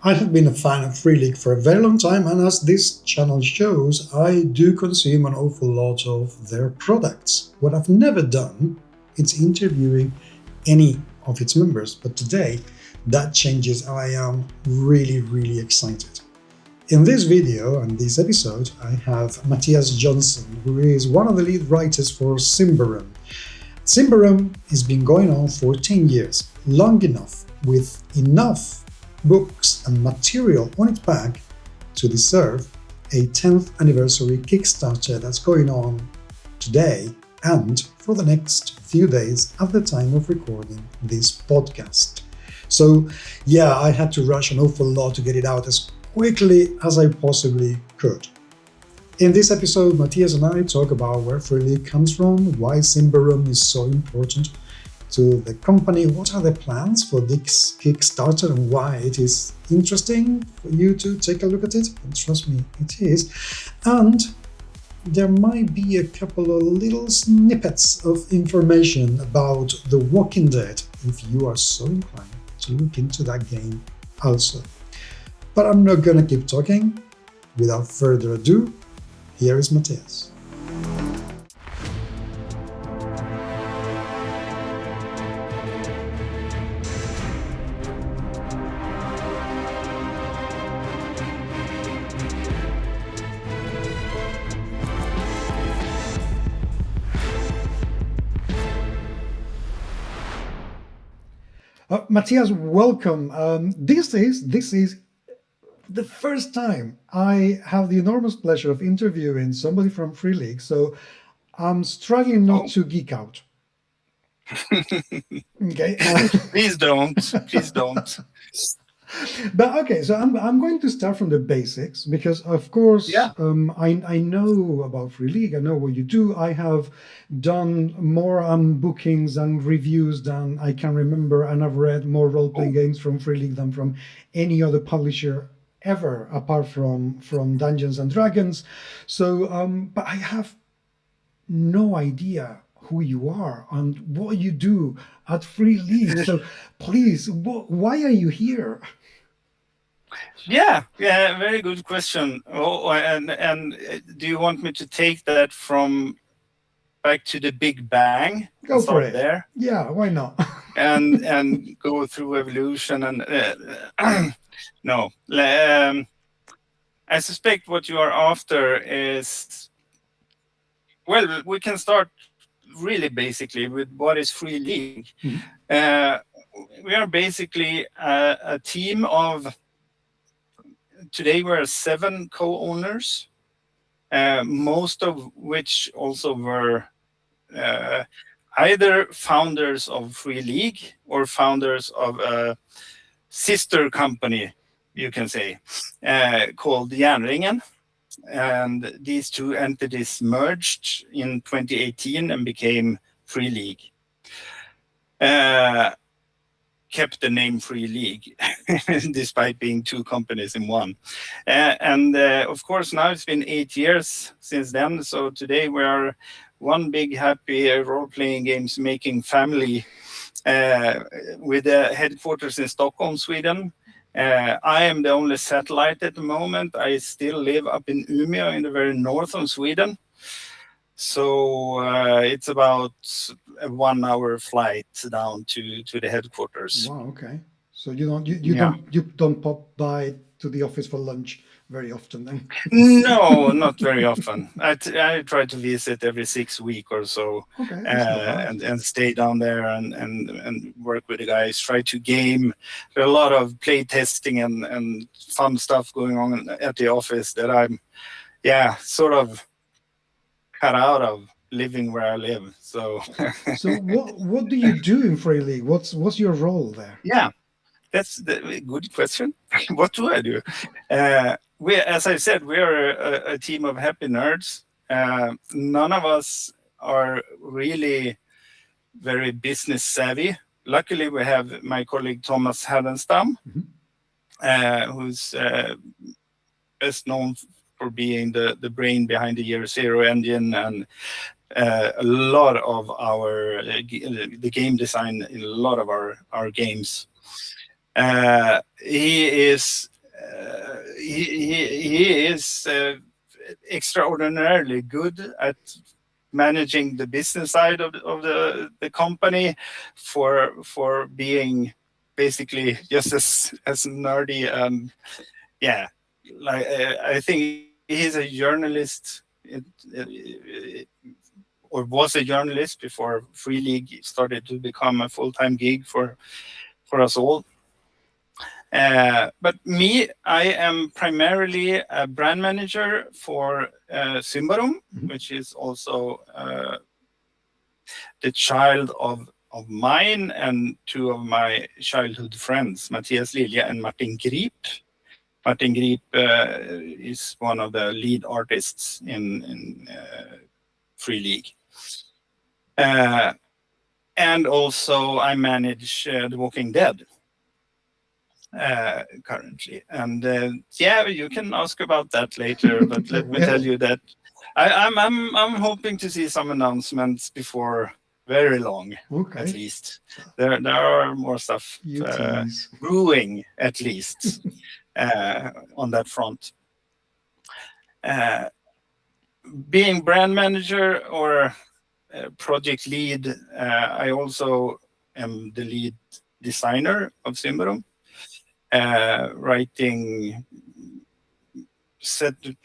I have been a fan of Free League for a very long time, and as this channel shows, I do consume an awful lot of their products. What I've never done is interviewing any of its members, but today that changes. I am really excited. In this video and this episode, I have Mattias Johnsson, who is one of the lead writers for Symbaroum. Symbaroum has been going on for 10 years, long enough, with enough books and material on its back to deserve a 10th anniversary Kickstarter that's going on today and for the next few days at the time of recording this podcast. So yeah, I had to rush an awful lot to get it out as quickly as I possibly could. In this episode, Mattias and I talk about where Free League comes from, why Symbaroum is so important to the company, what are the plans for this Kickstarter and why it is interesting for you to take a look at it, and trust me, it is. And there might be a couple of little snippets of information about The Walking Dead if you are so inclined to look into that game also. But I'm not gonna keep talking. Without further ado, here is Mattias. Mattias, welcome. This is the first time I have the enormous pleasure of interviewing somebody from Free League, so I'm struggling not to geek out. Okay. Please don't. But okay, so I'm going to start from the basics because, of course, I know about Free League. I know what you do. I have done more bookings and reviews than I can remember, and I've read more role-playing games from Free League than from any other publisher ever, apart from Dungeons and Dragons. So, but I have no idea who you are and what you do at Free League. So please, why are you here? Yeah, very good question. Oh, and do you want me to take that from back to the Big Bang? Go for it. There. Yeah, why not? and go through evolution and no. I suspect what you are after is, well, we can start really basically with what is Free League. We are basically a team of, today we're 7 co-owners, most of which also were either founders of Free League or founders of a sister company, you can say, called Järnringen. And these two entities merged in 2018 and became Free League. Kept the name Free League, despite being 2 companies in one. Of course, now it's been 8 years since then. So today we are one big, happy role-playing games making family with the headquarters in Stockholm, Sweden. I am the only satellite at the moment. I still live up in Umeå in the very north of Sweden. So it's about a 1-hour flight down to the headquarters. Wow, okay. So you don't pop by to the office for lunch very often then? No, not very often. I try to visit every 6 weeks or so. Okay, and stay down there and work with the guys, try to game. There are a lot of play testing and fun stuff going on at the office that I'm sort of cut out of living where I live. So what do you do in Free League? What's your role there? Yeah, that's the good question. What do I do? As I said, we are a team of happy nerds. None of us are really very business savvy. Luckily, we have my colleague Thomas Hadenstam, who's best known for being the brain behind the Year Zero engine and a lot of the game design in a lot of our games. He is he is extraordinarily good at managing the business side of the company, for being basically just as nerdy. Yeah, like I think he's a journalist, or was a journalist before Free League started to become a full-time gig for us all. But me, I am primarily a brand manager for Symbaroum, which is also the child of mine and two of my childhood friends, Mattias Lilja and Martin Grip. Martin Grip is one of the lead artists in Free League. And also I manage The Walking Dead currently. And yeah, you can ask about that later, but let me tell you that I'm hoping to see some announcements before very long, at least. There are more stuff brewing, at least, on that front. Being brand manager or project lead, I also am the lead designer of Symbaroum, writing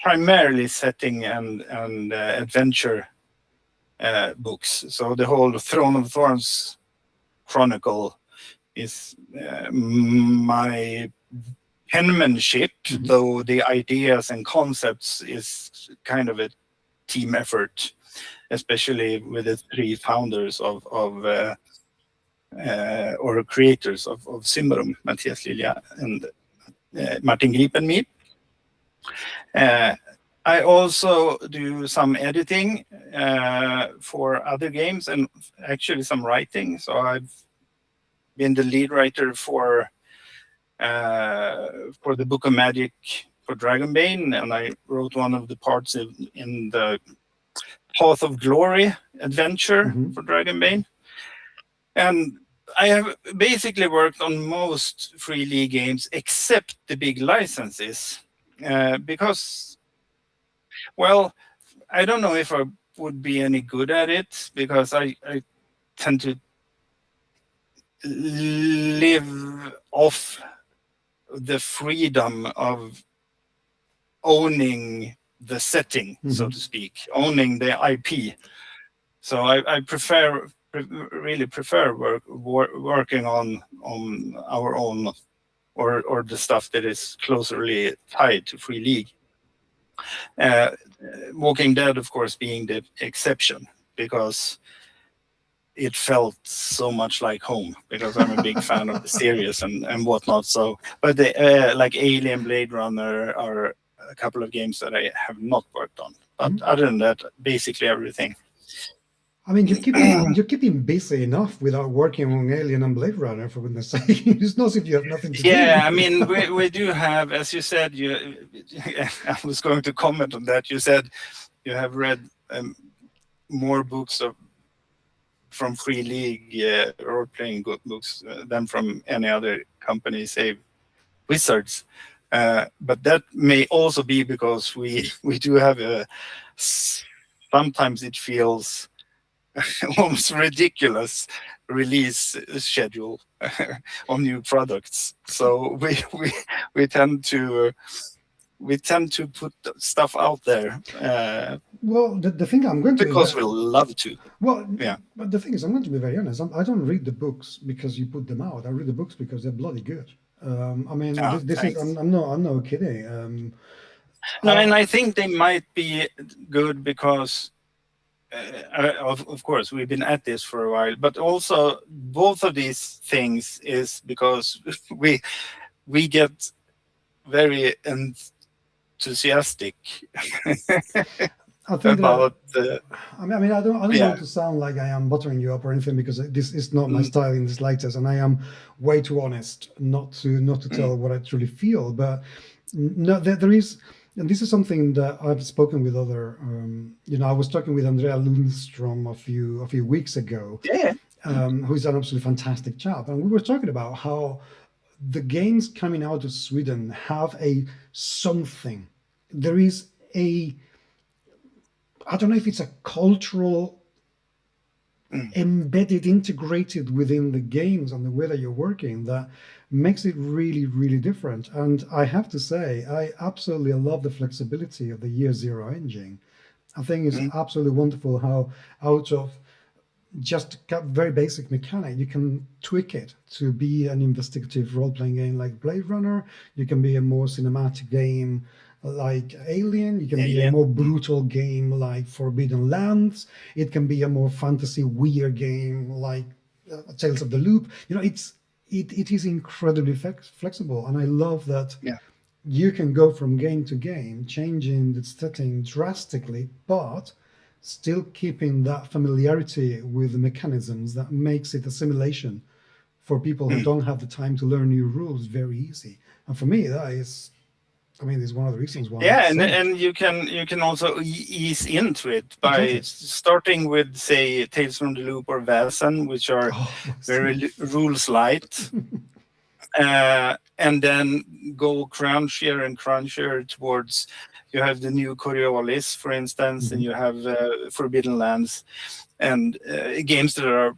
primarily setting and adventure books. So the whole Throne of Thorns chronicle is my penmanship, though the ideas and concepts is kind of a team effort, especially with the three founders or creators of Symbaroum, Mattias Lilja and Martin Grip and me. I also do some editing for other games and actually some writing. So I've been the lead writer for the Book of Magic for Dragonbane, and I wrote one of the parts in the Path of Glory adventure for Dragonbane. And I have basically worked on most Free League games except the big licenses, because, well, I don't know if I would be any good at it, because I tend to live off the freedom of owning the setting, so to speak, owning the IP. So I really prefer working on our own, or the stuff that is closely tied to Free League. Walking Dead, of course, being the exception, because it felt so much like home, because I'm a big fan of the series and whatnot. So, but like Alien, Blade Runner are a couple of games that I have not worked on. But other than that, basically everything. I mean, you're keeping busy enough without working on Alien and Blade Runner, for goodness sake. It's not as if you have nothing to do. Yeah, I mean, we do have, as you said, I was going to comment on that. You said you have read more books from Free League role-playing books than from any other company, save Wizards. But that may also be because we do have sometimes it feels almost ridiculous release schedule on new products. So we tend to put stuff out there. Well, the thing I'm going to because we love to. Well, yeah. But the thing is, I'm going to be very honest. I don't read the books because you put them out. I read the books because they're bloody good. I mean, this is. I'm not kidding. No, and I think they might be good because. Of course, we've been at this for a while, but also both of these things is because we get very enthusiastic about the. I mean, I don't want to sound like I am buttering you up or anything, because this is not my style in the slightest, and I am way too honest not to tell what I truly feel. But no, there is. And this is something that I've spoken with other, I was talking with Andrea Lundström a few weeks ago, who's an absolutely fantastic chap. And we were talking about how the games coming out of Sweden have a something. There is a, I don't know if it's a cultural embedded, integrated within the games and the way that you're working that makes it really, really different. And I have to say, I absolutely love the flexibility of the Year Zero engine. I think it's absolutely wonderful how out of just a very basic mechanic, you can tweak it to be an investigative role-playing game like Blade Runner. You can be a more cinematic game like Alien. You can be a more brutal game like Forbidden Lands. It can be a more fantasy weird game like Tales of the Loop. You know, it is incredibly flexible, and I love that. Yeah. You can go from game to game, changing the setting drastically, but still keeping that familiarity with the mechanisms that makes it assimilation for people who don't have the time to learn new rules very easy. And for me, that is, I mean, it's one of the reasons why. Yeah, and you can also ease into it by starting with, say, Tales from the Loop or Väsen, which are very rules light. And then go crunchier and crunchier towards, you have the new Coriolis, for instance, and you have Forbidden Lands, and games that are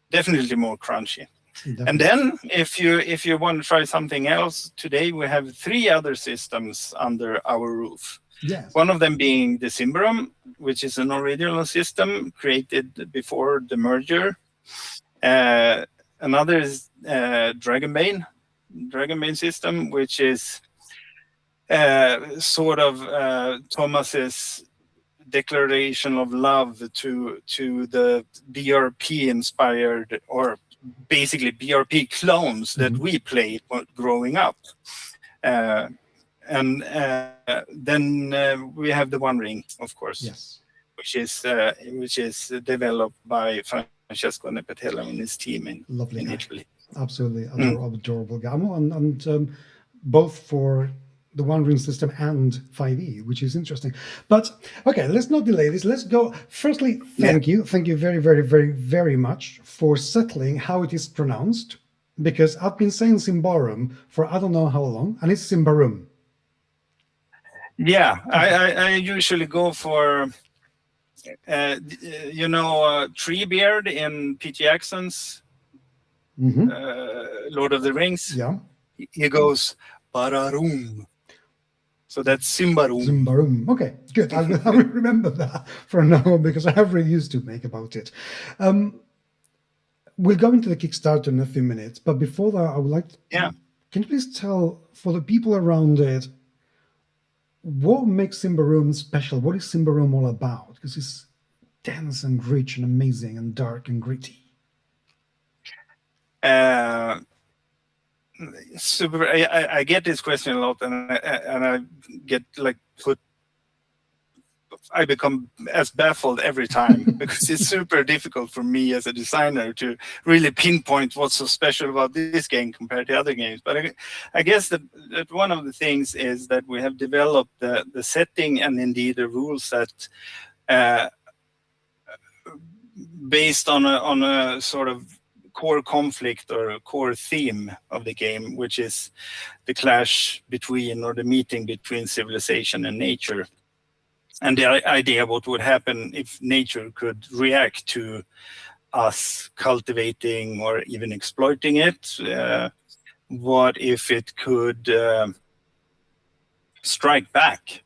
definitely more crunchy. Definitely. And then if you want to try something else, today we have 3 other systems under our roof. Yes. One of them being the Symbaroum, which is an original system created before the merger. Another is Dragonbane system, which is sort of Thomas's declaration of love to the BRP inspired, or basically BRP clones that we played growing up. And then we have the One Ring, of course, yes, which is developed by Francesco Nepetela and his team in Italy. Absolutely adorable guy. And both for the One Ring system and 5e, which is interesting. But okay, let's not delay this. Let's go. Firstly, thank you very, very, very, very much for settling how it is pronounced, because I've been saying Symbaroum for I don't know how long, and it's Symbaroum. Yeah, I usually go for Treebeard in Peter Jackson's Lord of the Rings. Yeah, he goes Bararum. So that's Symbaroum. Symbaroum. Okay, good. I will remember that from now on, because I have reviews to make about it. We'll go into the Kickstarter in a few minutes, but before that, I would like to... Yeah. Can you please tell, for the people around it, what makes Symbaroum special? What is Symbaroum all about? Because it's dense and rich and amazing and dark and gritty. Super. I get this question a lot, and I get like I become as baffled every time because it's super difficult for me as a designer to really pinpoint what's so special about this game compared to other games. But I guess that one of the things is that we have developed the setting and indeed the rule set based on a sort of core conflict or a core theme of the game, which is the clash between, or the meeting between, civilization and nature. And the idea of what would happen if nature could react to us cultivating or even exploiting it. What if it could strike back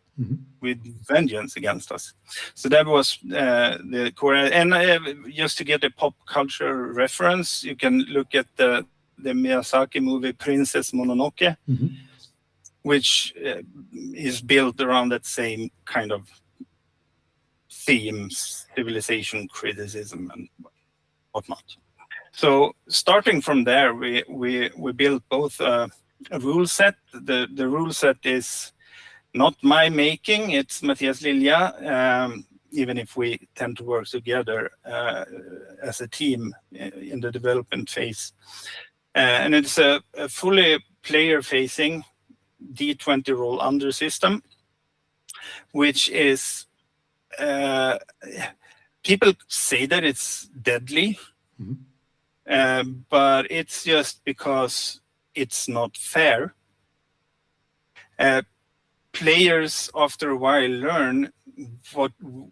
with vengeance against us? So that was the core. And just to get a pop culture reference, you can look at the Miyazaki movie Princess Mononoke, which is built around that same kind of themes, civilization criticism and whatnot. So starting from there, we built both a rule set. The rule set is not my making, it's Mattias Lilja, even if we tend to work together as a team in the development phase. And it's a fully player-facing D20 roll under system, which is, people say that it's deadly, but it's just because it's not fair, players after a while learn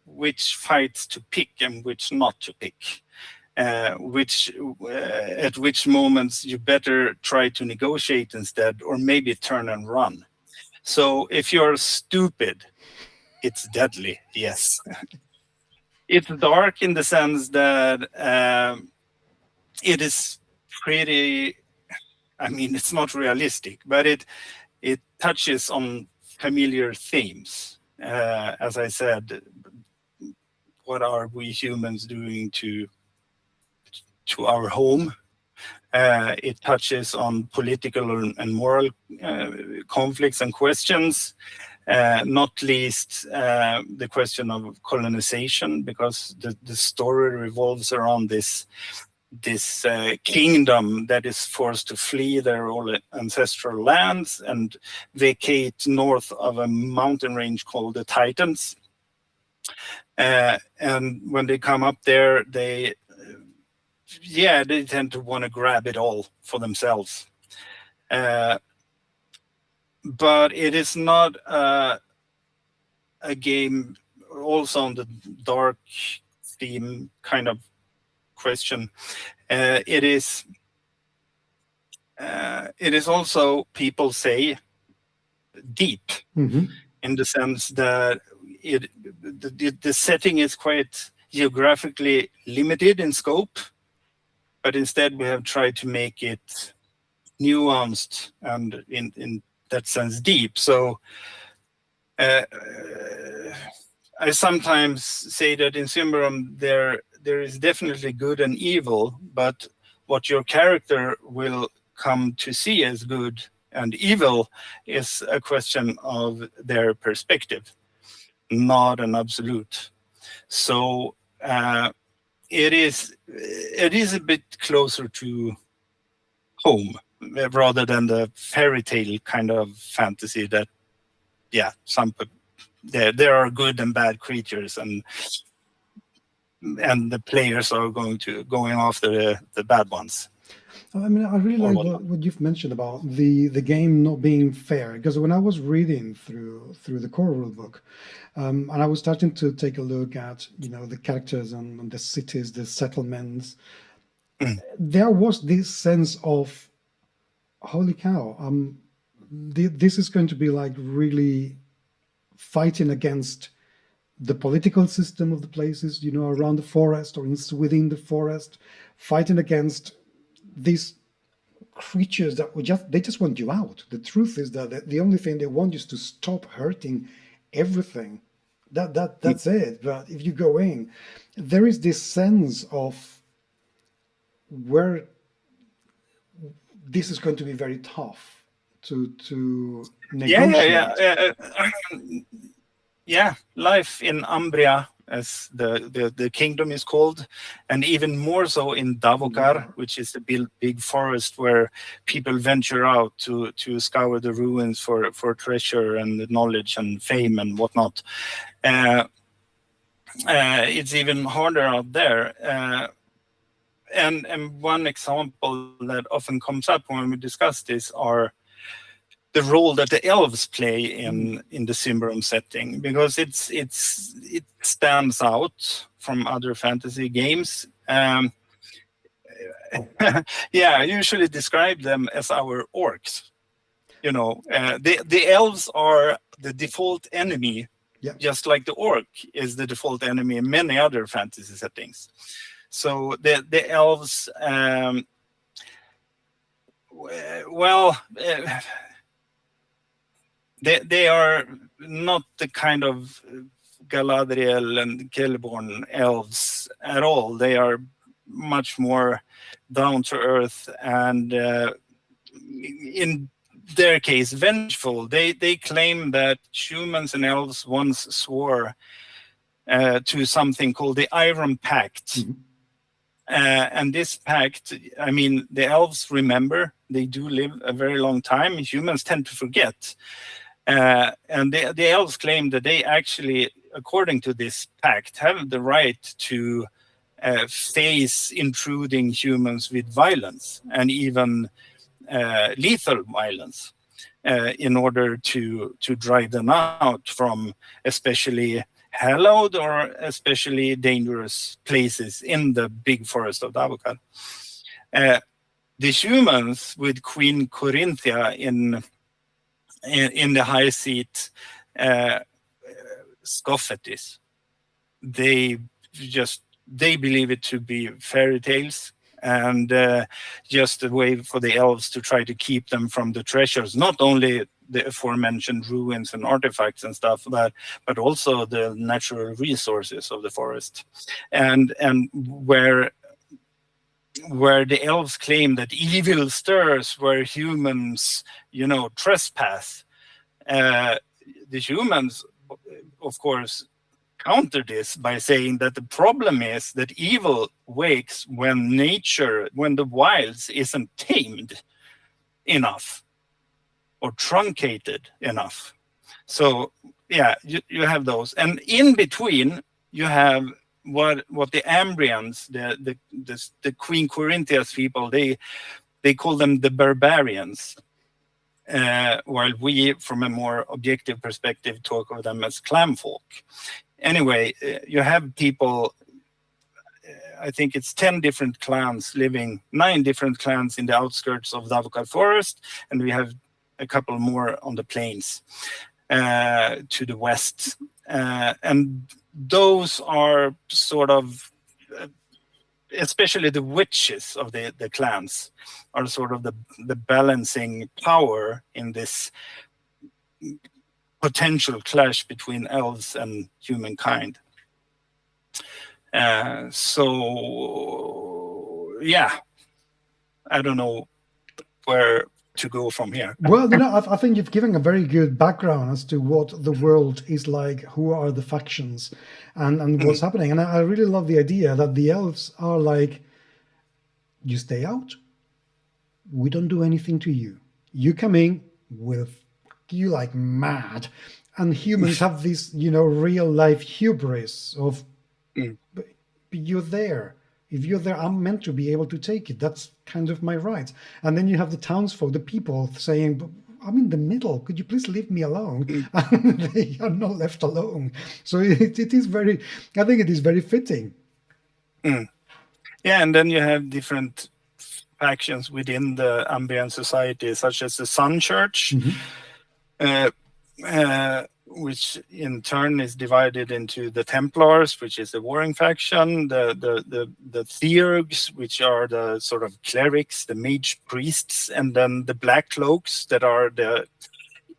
which fights to pick and which not to pick. At which moments you better try to negotiate instead, or maybe turn and run. So if you're stupid, it's deadly, yes. It's dark in the sense that it is pretty, I mean, it's not realistic, but it touches on familiar themes. As I said, what are we humans doing to our home? It touches on political and moral conflicts and questions, not least the question of colonization, because the story revolves around this kingdom that is forced to flee their old ancestral lands and vacate north of a mountain range called the Titans. And when they come up there, they tend to want to grab it all for themselves. But it is not a game also on the dark theme kind of question. It is also, people say, deep, in the sense that the setting is quite geographically limited in scope, but instead we have tried to make it nuanced and in that sense deep. So I sometimes say that in Symbaroum there is definitely good and evil, but what your character will come to see as good and evil is a question of their perspective, not an absolute. So it is a bit closer to home rather than the fairy tale kind of fantasy that, there are good and bad creatures, and the players are going after the bad ones. I mean, I really like what you've mentioned about the game not being fair, because when I was reading through the core rulebook, and I was starting to take a look at the characters and the cities, the settlements, there was this sense of, holy cow, this is going to be like really fighting against the political system of the places, around the forest or within the forest, fighting against these creatures that they just want you out. The truth is that the only thing they want is to stop hurting everything. That's it. But if you go in, there is this sense of where this is going to be very tough to negotiate. Life in Umbria, as the kingdom is called, and even more so in Davokar, which is the big forest where people venture out to scour the ruins for treasure and knowledge and fame and whatnot. It's even harder out there. And one example that often comes up when we discuss this are the role that the elves play in the Symbaroum setting, because it stands out from other fantasy games. I usually describe them as our orcs. The elves are the default enemy, just like the orc is the default enemy in many other fantasy settings. So the elves, they are not the kind of Galadriel and Celeborn elves at all. They are much more down to earth and, in their case, vengeful. They claim that humans and elves once swore to something called the Iron Pact. And this pact, I mean, the elves remember. They do live a very long time. Humans tend to forget. And the elves claim that they actually, according to this pact, have the right to face intruding humans with violence and even lethal violence in order to drive them out from especially hallowed or especially dangerous places in the big forest of Davokar. The humans with Queen Corinthia in the high seat scoff at this. They believe it to be fairy tales and just a way for the elves to try to keep them from the treasures, not only the aforementioned ruins and artifacts and stuff, but also the natural resources of the forest. And where the elves claim that evil stirs where humans, trespass, the humans, of course, counter this by saying that the problem is that evil wakes when the wilds isn't tamed enough or truncated enough. So yeah, you have those, and in between you have what the Ambrians, the Queen Corinthia's people, they call them the barbarians, while we, from a more objective perspective, talk of them as clan folk. Anyway, you have people, I think it's 10 different clans 9 different clans in the outskirts of Davokar Forest, and we have a couple more on the plains to the west. And those are sort of, especially the witches of the clans, are sort of the balancing power in this potential clash between elves and humankind. So yeah, I don't know where to go from here. Well, I think you've given a very good background as to what the world is like, who are the factions, and what's happening. And I really love the idea that the elves are like, you stay out, we don't do anything to you. You come in, we'll you like mad. And humans have this, real life hubris of, but you're there. If you're there, I'm meant to be able to take it. That's kind of my right. And then you have the townsfolk, the people saying, but I'm in the middle. Could you please leave me alone? And they are not left alone. So it is very, I think it is very fitting. Yeah, and then you have different factions within the Ambian society, such as the Sun Church, which in turn is divided into the Templars, which is the warring faction, the Theurgs, which are the sort of clerics, the mage priests, and then the Black Cloaks that are the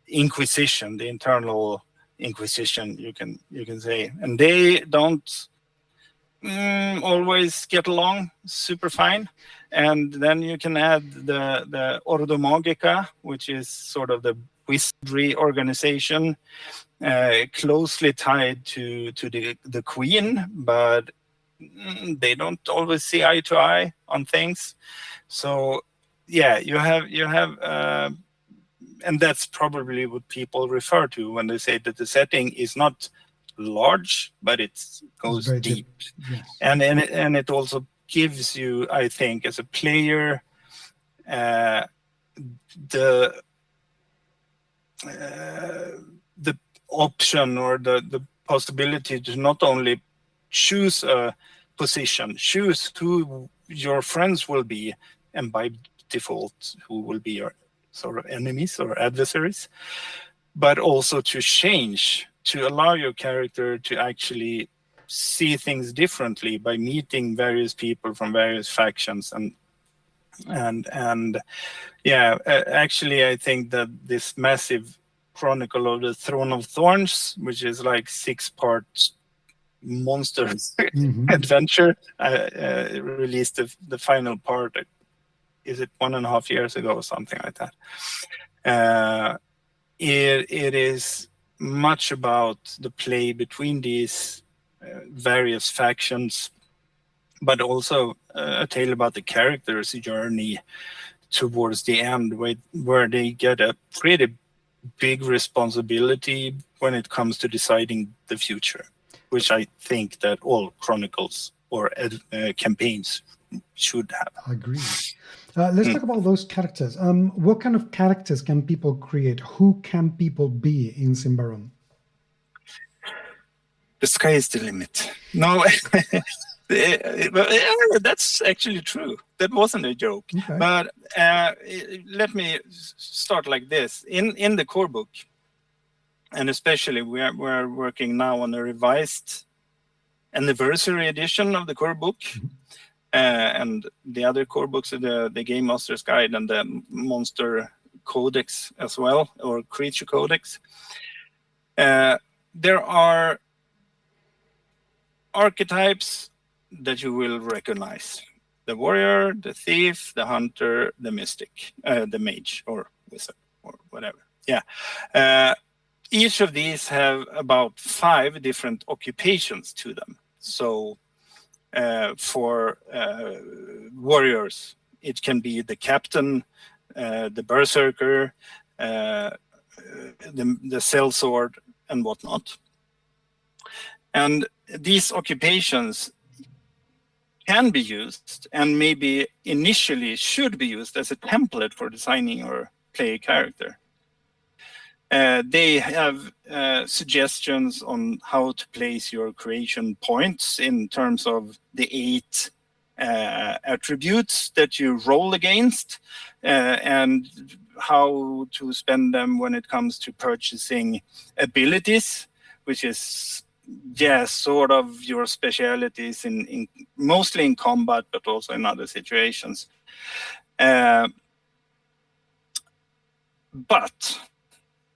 Inquisition, the internal Inquisition, you can say. And they don't always get along super fine. And then you can add the Ordo Magica, which is sort of the wizardry organization, closely tied to the queen, but they don't always see eye to eye on things. So yeah, you have and that's probably what people refer to when they say that the setting is not large, but it goes deep. Yes. And it also gives you, I think, as a player, the option or the possibility to not only choose a position, choose who your friends will be, and by default who will be your sort of enemies or adversaries, but also to change, to allow your character to actually see things differently by meeting various people from various factions. And yeah, actually I think that this massive Chronicle of the Throne of Thorns, which is like 6-part monster adventure, released the final part, is it 1.5 years ago or something like that. It is much about the play between these various factions, but also a tale about the character's journey towards the end, where they get a pretty big responsibility when it comes to deciding the future, which I think that all chronicles or campaigns should have. I agree. Let's talk about those characters. What kind of characters can people create? Who can people be in Symbaroum? The sky is the limit. No, that's actually true. That wasn't a joke. Okay. But let me start like this. In the core book, and especially we're working now on a revised anniversary edition of the core book, and the other core books are the Game Master's Guide and the Monster Codex as well, or Creature Codex. There are archetypes that you will recognize: the warrior, the thief, the hunter, the mystic, the mage or wizard or whatever. Yeah. Each of these have about 5 different occupations to them. So for warriors, it can be the captain, the berserker, the sellsword, and whatnot. And these occupations can be used, and maybe initially should be used as a template for designing or play a character. They have suggestions on how to place your creation points in terms of the 8 attributes that you roll against, and how to spend them when it comes to purchasing abilities, which is sort of your specialities in mostly in combat, but also in other situations. But,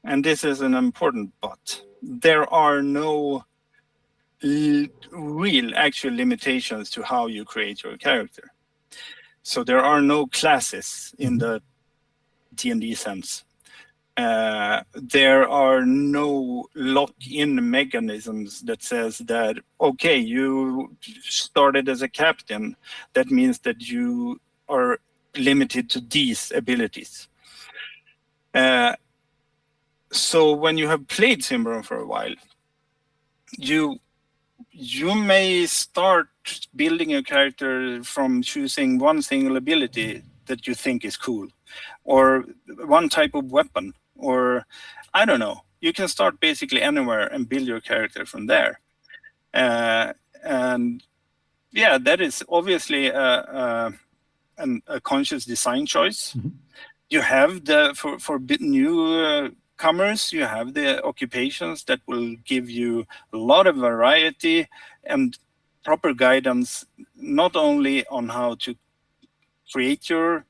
and this is an important but, there are no real actual limitations to how you create your character. So there are no classes in the D&D sense. There are no lock-in mechanisms that says that, okay, you started as a captain, that means that you are limited to these abilities. So when you have played Symbaroum for a while, you may start building a character from choosing one single ability that you think is cool, or one type of weapon, or I don't know. You can start basically anywhere and build your character from there. And yeah, that is obviously a conscious design choice. You have for newcomers, you have the occupations that will give you a lot of variety and proper guidance, not only on how to create your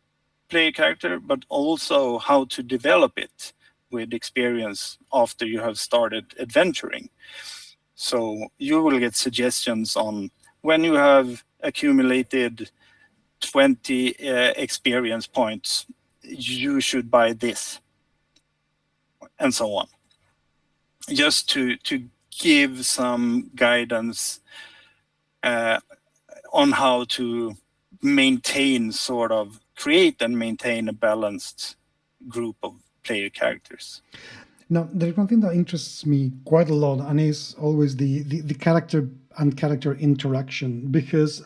player character, but also how to develop it with experience after you have started adventuring. So you will get suggestions on when you have accumulated 20 experience points, you should buy this, and so on. Just to give some guidance on how to create and maintain a balanced group of player characters. Now, there's one thing that interests me quite a lot, and is always the character and character interaction, because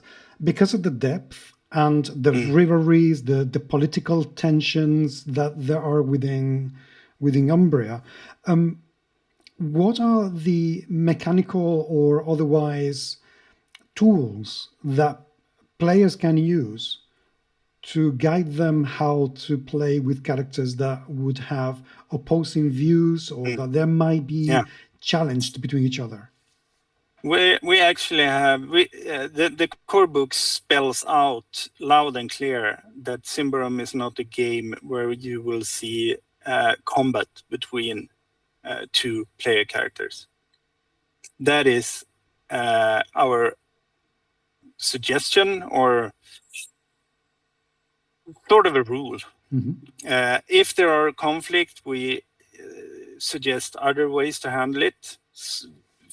of the depth and the rivalries, the political tensions that there are within Umbria. What are the mechanical or otherwise tools that players can use to guide them how to play with characters that would have opposing views, or that there might be challenged between each other? We actually have the core book spells out loud and clear that Symbaroum is not a game where you will see combat between 2 player characters. That is our suggestion, or sort of a rule. If there are conflict, we suggest other ways to handle it.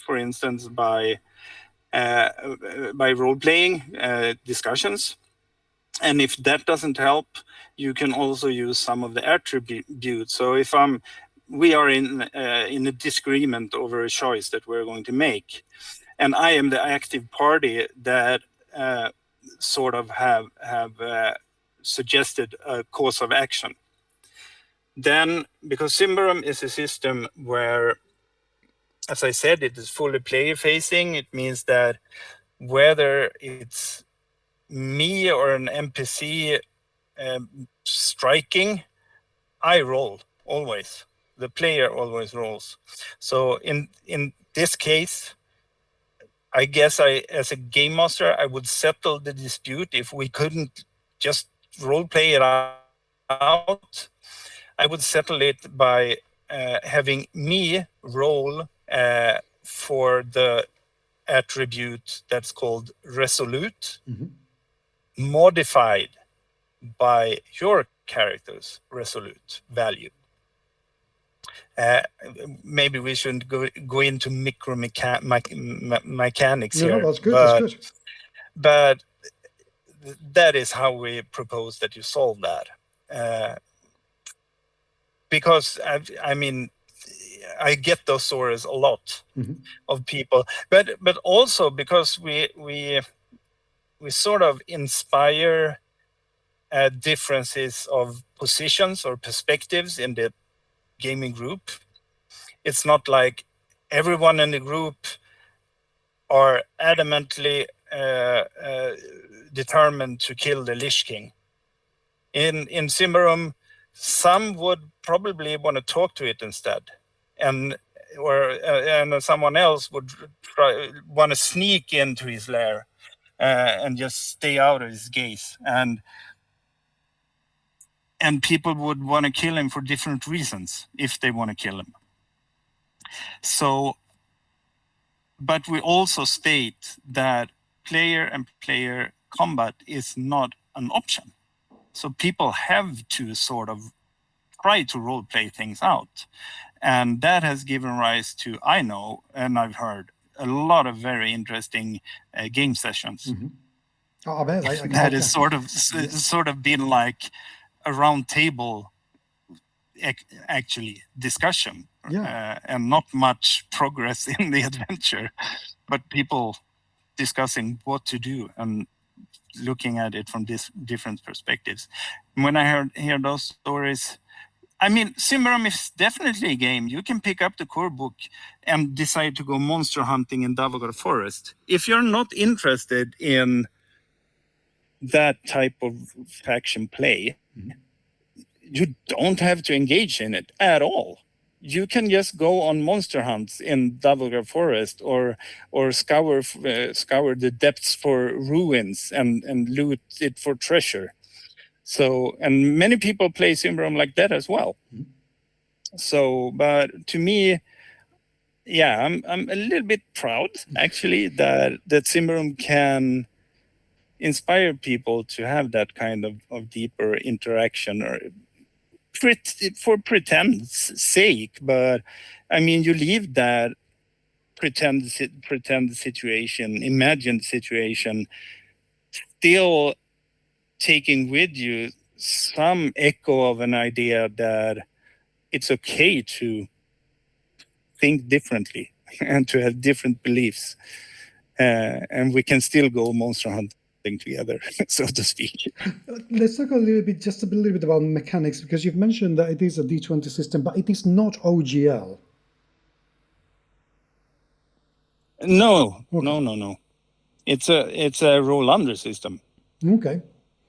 For instance, by role-playing discussions. And if that doesn't help, you can also use some of the attributes. So if we are in a disagreement over a choice that we're going to make, and I am the active party that sort of have suggested a course of action. Then, because Symbaroum is a system where, as I said, it is fully player-facing, it means that whether it's me or an NPC striking, I roll always. The player always rolls. So in this case, I guess as a game master, I would settle the dispute if we couldn't just role play it out. I would settle it by having me roll for the attribute that's called resolute, modified by your character's resolute value. Maybe we shouldn't go into mechanics here. No, that's good. That's good. But that is how we propose that you solve that. Because I mean, I get those stories a lot of people, but also because we sort of inspire differences of positions or perspectives in the gaming group. It's not like everyone in the group are adamantly determined to kill the Lich King. In Symbaroum, some would probably want to talk to it instead, and someone else would want to sneak into his lair and just stay out of his gaze, and people would want to kill him for different reasons if they want to kill him. So, but we also state that player and player combat is not an option. So people have to sort of try to role play things out. And that has given rise to, I know, and I've heard, a lot of very interesting game sessions. Oh, I bet. That is sort of been like a round table actually discussion. And not much progress in the adventure, but people discussing what to do and looking at it from different perspectives. When I hear those stories, I mean, Symbaroum is definitely a game. You can pick up the core book and decide to go monster hunting in Davagar Forest. If you're not interested in that type of faction play, you don't have to engage in it at all. You can just go on monster hunts in Davagar Forest or scour the depths for ruins and loot it for treasure. So, and many people play Symbaroum like that as well. So, but to me, yeah, I'm a little bit proud actually that Symbaroum can inspire people to have that kind of deeper interaction, or for pretend's sake. But I mean, you leave that pretend situation, imagined situation, still taking with you some echo of an idea that it's okay to think differently and to have different beliefs, and we can still go monster hunting together, so to speak. Let's talk a little bit about mechanics, because you've mentioned that it is a D20 system, but it is not OGL. No. It's a roll under system. Okay.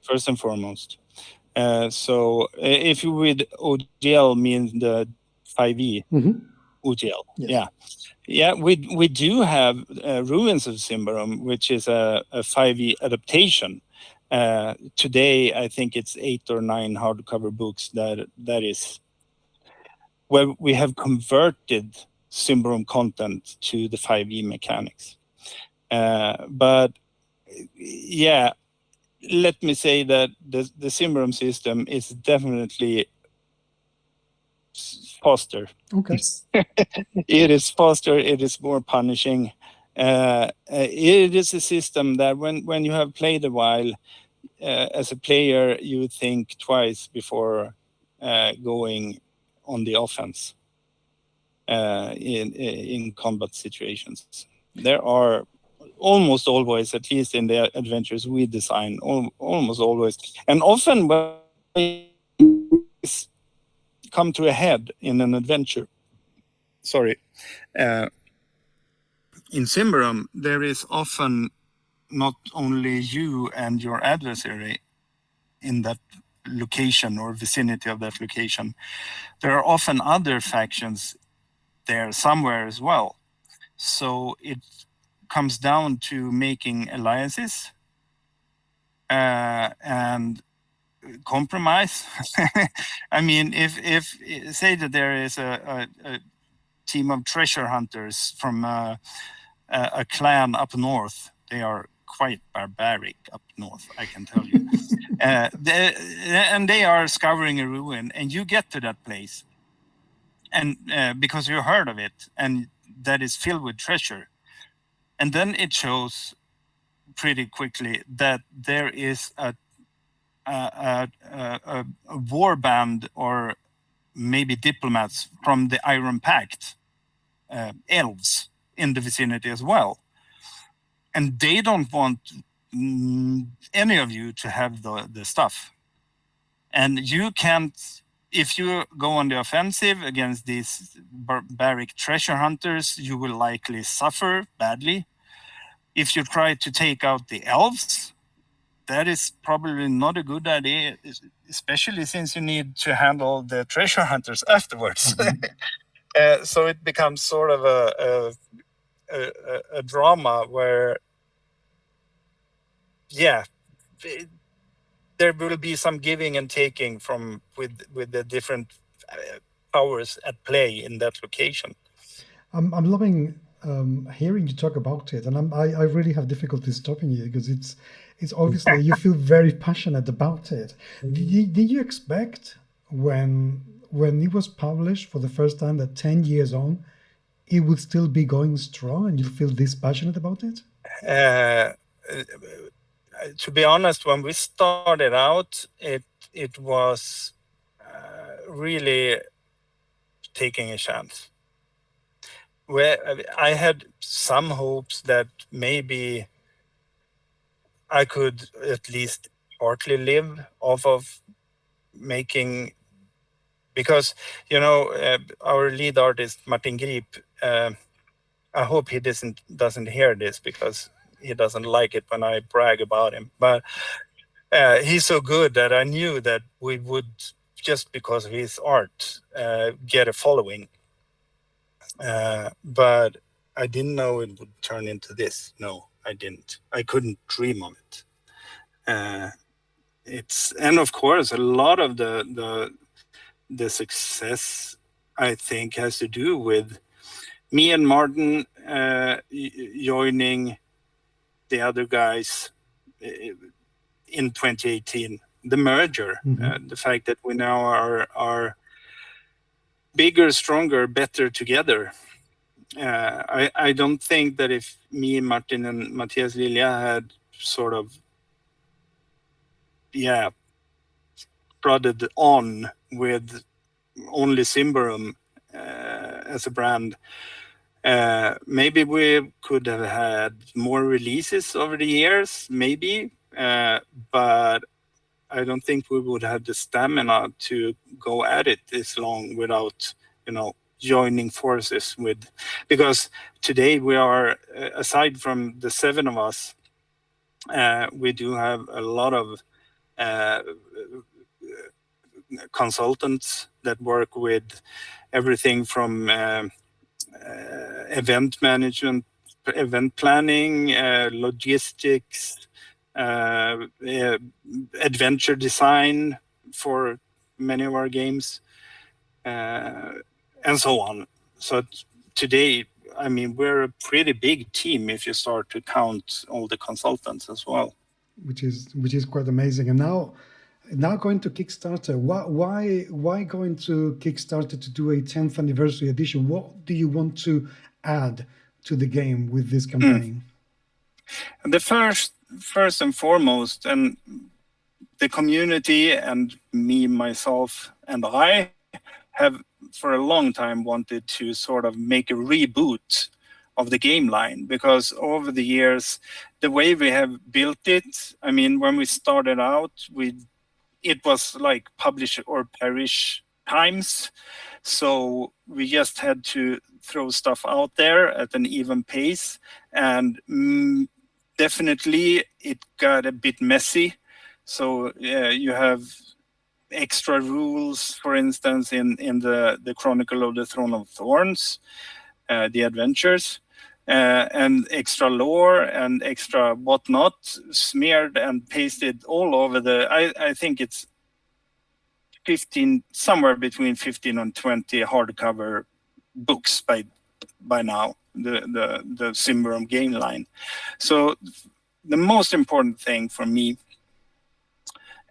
First and foremost. So if you with OGL mean the 5e OGL, yes. Yeah, we do have Ruins of Symbaroum, which is a 5e adaptation. Today, I think it's 8 or 9 hardcover books that is where we have converted Symbaroum content to the 5e mechanics. But yeah, let me say that the Symbaroum system is definitely faster. Okay. It is faster. It is more punishing. It is a system that when you have played a while, as a player, you think twice before going on the offense in combat situations. There are almost always, at least in the adventures we design, almost always, and often come to a head in an adventure. Sorry. In Symbaroum, there is often not only you and your adversary in that location or vicinity of that location. There are often other factions there somewhere as well. So it comes down to making alliances and compromise. I mean, if say that there is a team of treasure hunters from a clan up north, they are quite barbaric up north, I can tell you. And they are scouring a ruin, and you get to that place, and because you heard of it, and that is filled with treasure, and then it shows pretty quickly that there is a war band or maybe diplomats from the Iron Pact, elves in the vicinity as well, and they don't want any of you to have the stuff, and you can't. If you go on the offensive against these barbaric treasure hunters, you will likely suffer badly. If you try to take out the elves, that is probably not a good idea, especially since you need to handle the treasure hunters afterwards. Mm-hmm. So it becomes sort of a drama where, there will be some giving and taking with the different powers at play in that location. I'm loving hearing you talk about it, and I really have difficulty stopping you because it's obviously you feel very passionate about it. Did you expect when it was published for the first time that 10 years on, it would still be going strong, and you feel this passionate about it? To be honest, when we started out, it was really taking a chance. Where I had some hopes that maybe I could at least partly live off of making, because our lead artist Martin Grip, I hope he doesn't hear this because he doesn't like it when I brag about him, but he's so good that I knew that we would, just because of his art, get a following. But I didn't know it would turn into this. No, I didn't. I couldn't dream of it. And of course, a lot of the success, I think, has to do with me and Martin joining the other guys in 2018. The merger, the fact that we now are bigger, stronger, better together. I don't think that if me, Martin, and Mattias Lilja had sort of, prodded on with only Symbaroum as a brand, maybe we could have had more releases over the years, maybe, but I don't think we would have the stamina to go at it this long without, joining forces with, because today we are, aside from the 7 of us, we do have a lot of consultants that work with everything from event management, event planning, logistics, adventure design for many of our games, and so on. So today, I mean, we're a pretty big team if you start to count all the consultants as well. Which is quite amazing. And now going to Kickstarter, why going to Kickstarter to do a 10th anniversary edition? What do you want to add to the game with this campaign? The first and foremost, and the community and me, myself, and I have for a long time wanted to sort of make a reboot the game line, because over the years, the way we have built it, I mean, when we started out, it was like publish or perish times. So we just had to throw stuff out there at an even pace, and definitely it got a bit messy. So you have extra rules, for instance, in the Chronicle of the Throne of Thorns, the adventures, and extra lore and extra whatnot smeared and pasted all over I think it's 15, somewhere between 15 and 20 hardcover books by now, the Symbaroum game line. So the most important thing for me,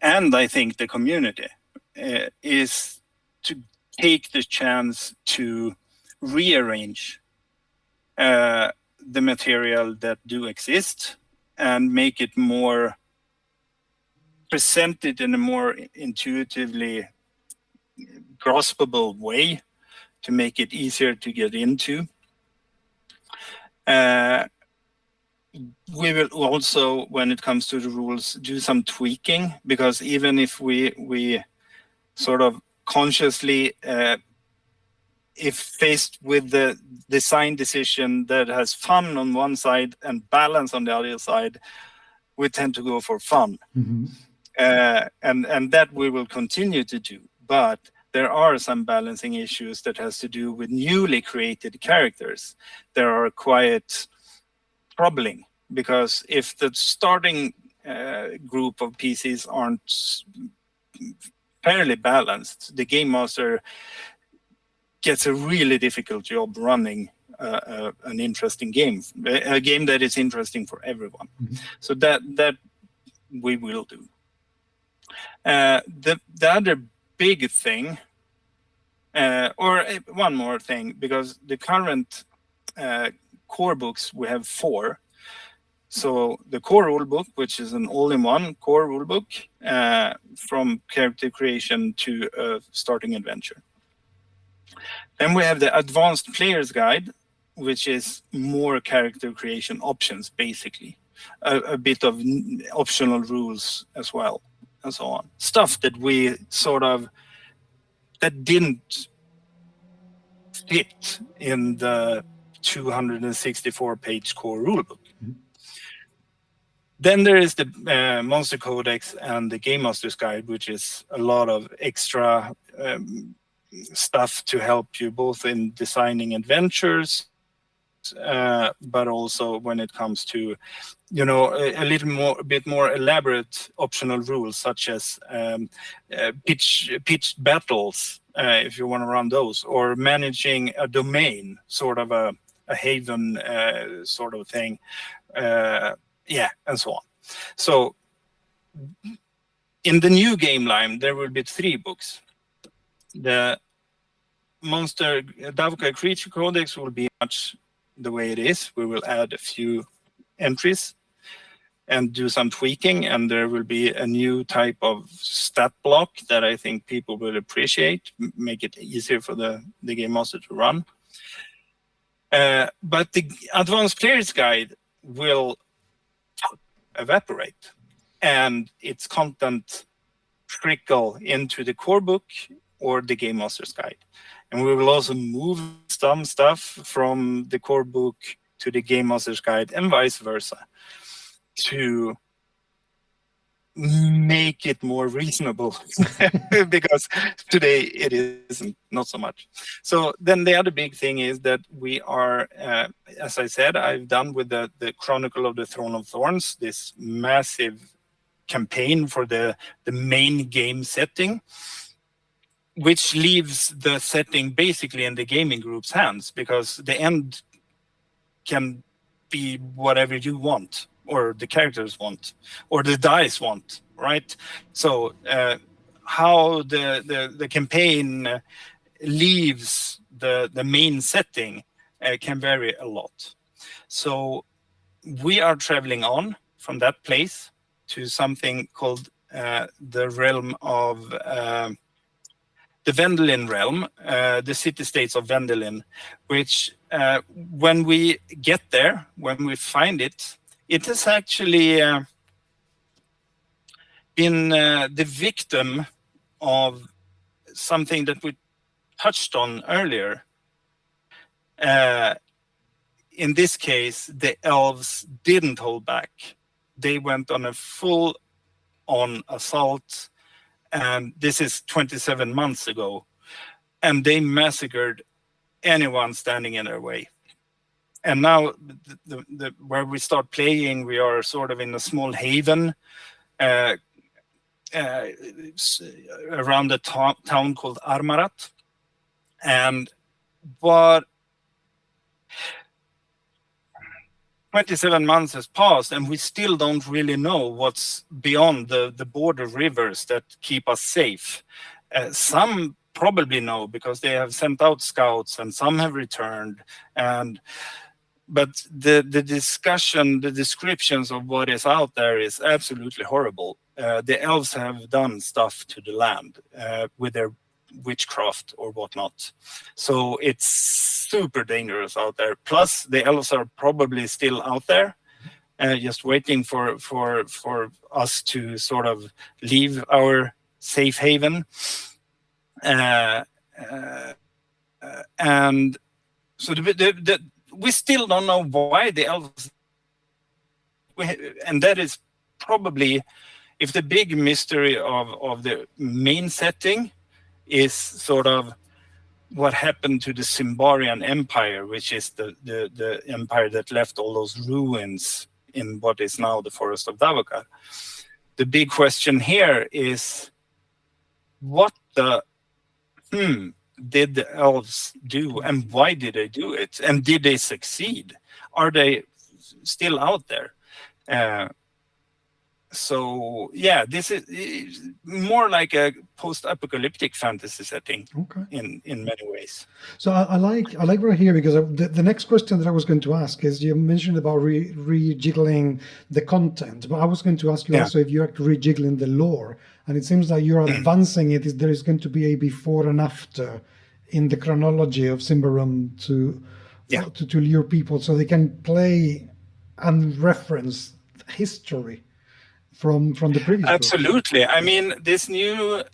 and I think the community, is to take the chance to rearrange the material that do exist and make it more presented in a more intuitively graspable way to make it easier to get into. We will also, when it comes to the rules, do some tweaking, because even if we sort of consciously, if faced with the design decision that has fun on one side and balance on the other side, we tend to go for fun. Mm-hmm. And that we will continue to do. But there are some balancing issues that has to do with newly created characters that are quite troubling, because if the starting group of PCs aren't fairly balanced, the game master gets a really difficult job running an interesting game, a game that is interesting for everyone. Mm-hmm. So that we will do. The other big thing, or one more thing, because the current core books, we have 4. So the core rulebook, which is an all-in-one core rulebook, from character creation to starting adventure. Then we have the advanced player's guide, which is more character creation options, basically. A bit of optional rules as well, and so on. Stuff that we sort of, that didn't fit in the 264-page core rulebook. Mm-hmm. Then there is the Monster Codex and the Game Master's Guide, which is a lot of extra stuff to help you both in designing adventures, but also when it comes to, you know, a bit more elaborate optional rules, such as pitched battles, if you want to run those, or managing a domain, sort of a haven sort of thing, and so on. So in the new game line, there will be 3 books. The Monster Davka Creature Codex will be much the way it is. We will add a few entries and do some tweaking, and there will be a new type of stat block that I think people will appreciate, make it easier for the Game Master to run. But the Advanced Player's Guide will evaporate, and its content trickle into the core book or the Game Master's Guide. And we will also move some stuff from the core book to the Game Master's Guide and vice versa, to make it more reasonable, because today it isn't, not so much. So then the other big thing is that we are, as I said, I've done with the Chronicle of the Throne of Thorns, this massive campaign for the main game setting, which leaves the setting basically in the gaming group's hands, because the end can be whatever you want, or the characters want, or the dice want, right? So how the campaign leaves the main setting can vary a lot. So we are traveling on from that place to something called the realm of the Vendelin realm, the city-states of Vendelin, which when we get there, when we find it, it has actually been the victim of something that we touched on earlier. In this case, the elves didn't hold back. They went on a full-on assault, and this is 27 months ago, and they massacred anyone standing in their way. And now, where we start playing, we are sort of in a small haven around the town called Armarat. And what 27 months has passed, and we still don't really know what's beyond the border rivers that keep us safe. Some probably know because they have sent out scouts, and some have returned. But the discussion, the descriptions of what is out there is absolutely horrible. The elves have done stuff to the land with their witchcraft or whatnot. So it's super dangerous out there. Plus, the elves are probably still out there, just waiting for us to sort of leave our safe haven. And so we still don't know why the elves, and that is probably, if the big mystery of the main setting is sort of what happened to the Symbarian Empire, which is the empire that left all those ruins in what is now the Forest of Davokar. The big question here is, what the did the elves do, and why did they do it, and did they succeed? Are they still out there? So yeah, this is more like a post-apocalyptic fantasy setting. Okay. in many ways. So I like what I hear, because the next question that I was going to ask is, you mentioned about rejiggling the content, but I was going to ask you also if you're rejiggling the lore, and it seems like you're advancing it. Is there is going to be a before and after in the chronology of Symbaroum to lure people so they can play and reference history from the previous Absolutely. book. I mean, this new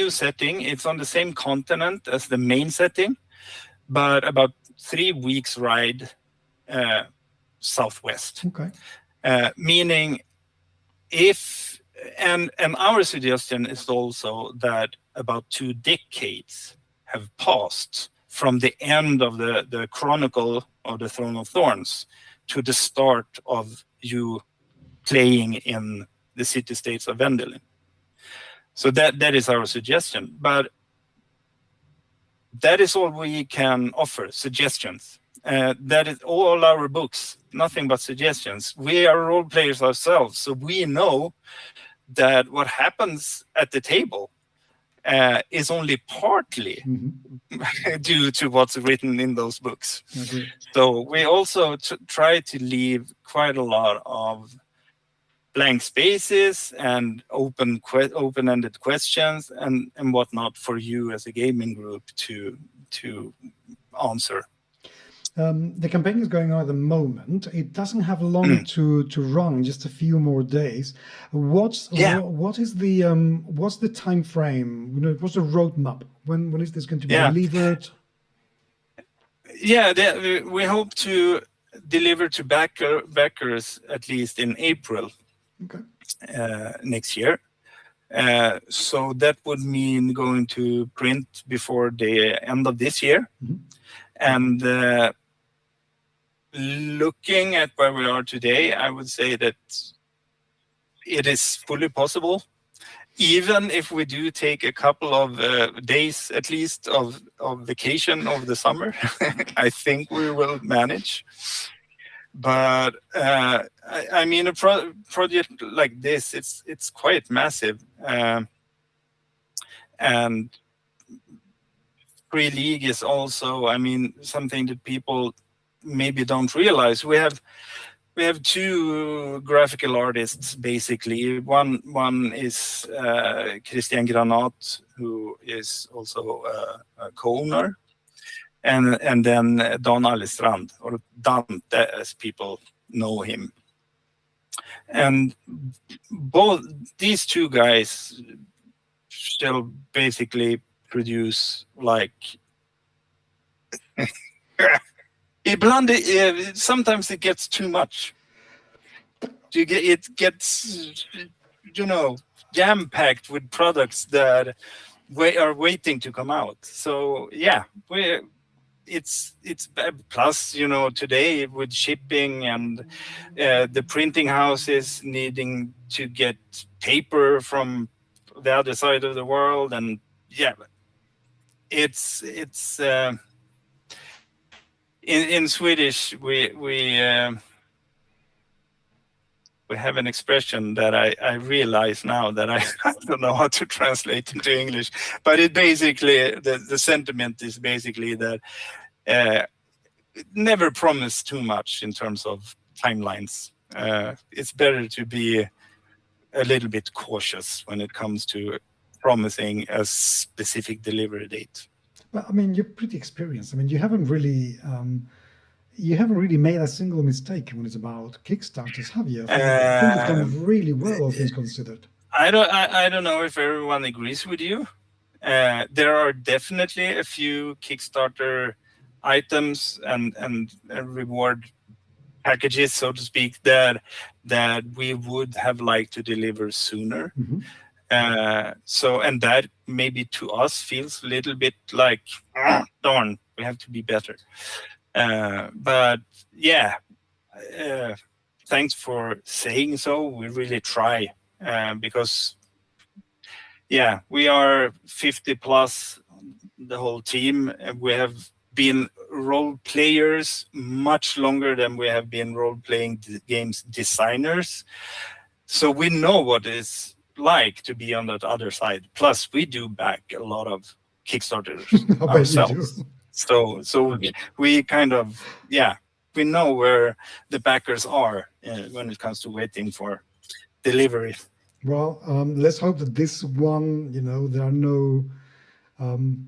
setting, it's on the same continent as the main setting, but about 3 weeks ride southwest. Okay. Meaning, and our suggestion is also that about 2 decades have passed from the end of the Chronicle of the Throne of Thorns to the start of you playing in the city-states of Vendelin. So that is our suggestion. But that is all we can offer, suggestions. That is all our books, nothing but suggestions. We are role players ourselves, so we know that what happens at the table is only partly due to what's written in those books. So we also try to leave quite a lot of blank spaces and open-ended questions and whatnot for you as a gaming group to answer. The campaign is going on at the moment. It doesn't have long to run, just a few more days. What is the time frame? What's the roadmap? When is this going to be delivered? Yeah, we hope to deliver to backers at least in April next year. So that would mean going to print before the end of this year. And looking at where we are today, I would say that it is fully possible. Even if we do take a couple of days at least of vacation over the summer, I think we will manage. But I mean, a project like this, it's quite massive. And pre-league is also, I mean, something that people maybe don't realize. We have we have two graphical artists basically. One is Christian Granat, who is also a co-owner, and then Dan Allestrand, or Dante as people know him. And both these two guys shall basically produce like sometimes it gets too much. It gets, jam-packed with products that are waiting to come out. So yeah, it's plus, today with shipping and the printing houses needing to get paper from the other side of the world, and yeah, it's in Swedish we have an expression that I realize now that I don't know how to translate into English, but it basically, the sentiment is basically that never promise too much in terms of timelines. It's better to be a little bit cautious when it comes to promising a specific delivery date. But I mean, you're pretty experienced. I mean, you haven't really made a single mistake when it's about Kickstarters, have you? I think you've done really well, all things considered. I don't know if everyone agrees with you. There are definitely a few Kickstarter items and reward packages, so to speak, that we would have liked to deliver sooner. Mm-hmm. And that maybe to us feels a little bit like, darn, we have to be better. But yeah, thanks for saying so. We really try, because yeah, we are 50 plus, the whole team. We have been role players much longer than we have been role-playing games designers. So we know what it's like to be on that other side. Plus, we do back a lot of Kickstarters ourselves. So we kind of, yeah, we know where the backers are when it comes to waiting for delivery. Well, let's hope that this one, there are no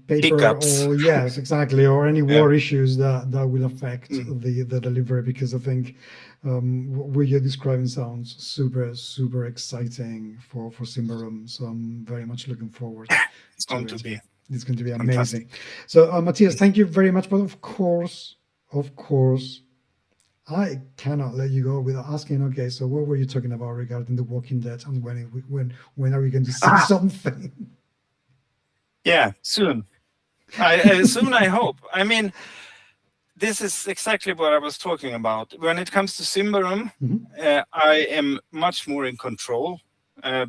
paper hiccups. or yes, exactly, or any war issues that will affect the delivery, because I think what you're describing sounds super exciting for Symbaroum. So I'm very much looking forward. It's going to be amazing. fantastic. So Mattias, thank you very much. But of course, I cannot let you go without asking. Okay, so what were you talking about regarding The Walking Dead, and when are we going to see something? Yeah, soon. Soon, I hope. I mean, this is exactly what I was talking about. When it comes to Symbaroum, I am much more in control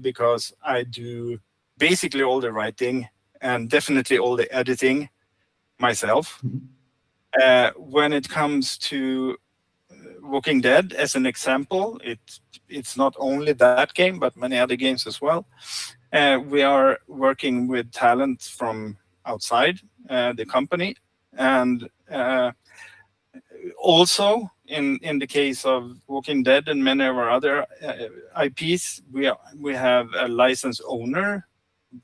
because I do basically all the writing and definitely all the editing myself. When it comes to Walking Dead, as an example, it's not only that game, but many other games as well. We are working with talent from outside the company, and also in the case of Walking Dead and many of our other IPs, we have a license owner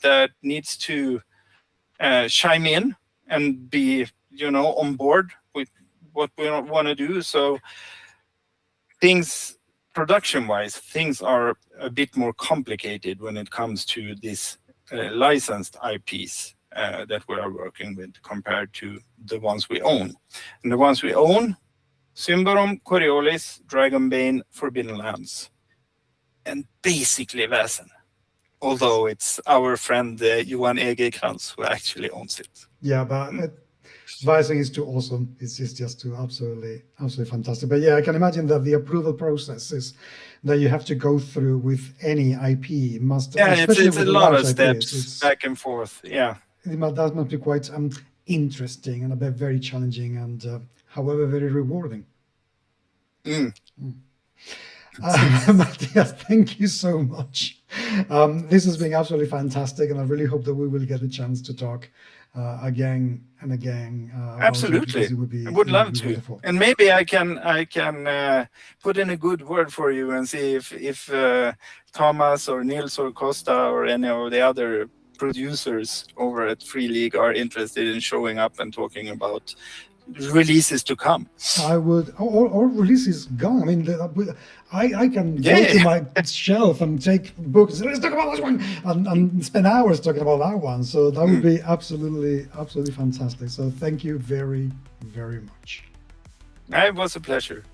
that needs to chime in and be on board with what we want to do. So production-wise, things are a bit more complicated when it comes to these licensed IPs that we are working with compared to the ones we own. And the ones we own: Symbaroum, Coriolis, Dragonbane, Forbidden Lands, and basically Väsen. Although it's our friend Johan Egerkrans who actually owns it. Yeah, but Väsen is too awesome. It's just too absolutely fantastic. But yeah, I can imagine that the approval processes that you have to go through with any IP must. Yeah, it's a lot of steps back and forth. Yeah, that must be quite interesting and very challenging, and however very rewarding. Mattias, thank you so much. This has been absolutely fantastic, and I really hope that we will get a chance to talk again and again about Absolutely, it, because it would be I would love to. wonderful. And maybe I can put in a good word for you and see if Thomas or Nils or Costa or any of the other producers over at Free League are interested in showing up and talking about releases to come. I would, or release is gone. I mean, I can go to my shelf and take books. Let's talk about this one, and spend hours talking about that one. So that would be absolutely fantastic. So thank you very, very much. It was a pleasure.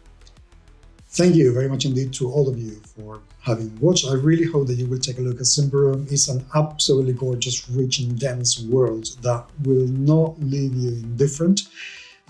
Thank you very much indeed to all of you for having watched. I really hope that you will take a look at Symbaroum. It's an absolutely gorgeous, rich and dense world that will not leave you indifferent.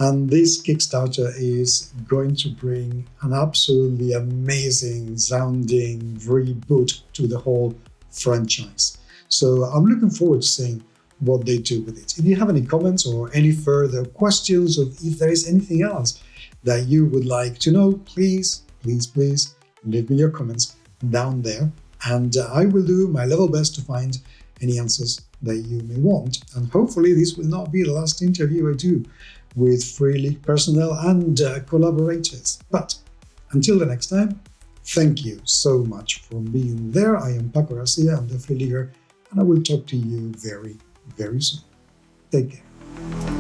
And this Kickstarter is going to bring an absolutely amazing sounding reboot to the whole franchise. So I'm looking forward to seeing what they do with it. If you have any comments or any further questions, or if there is anything else that you would like to know, please leave me your comments down there, and I will do my level best to find any answers that you may want. And hopefully this will not be the last interview I do with Free League personnel and collaborators. But until the next time, thank you so much for being there. I am Paco Garcia, I'm the Free Leaguer, and I will talk to you very, very soon. Take care.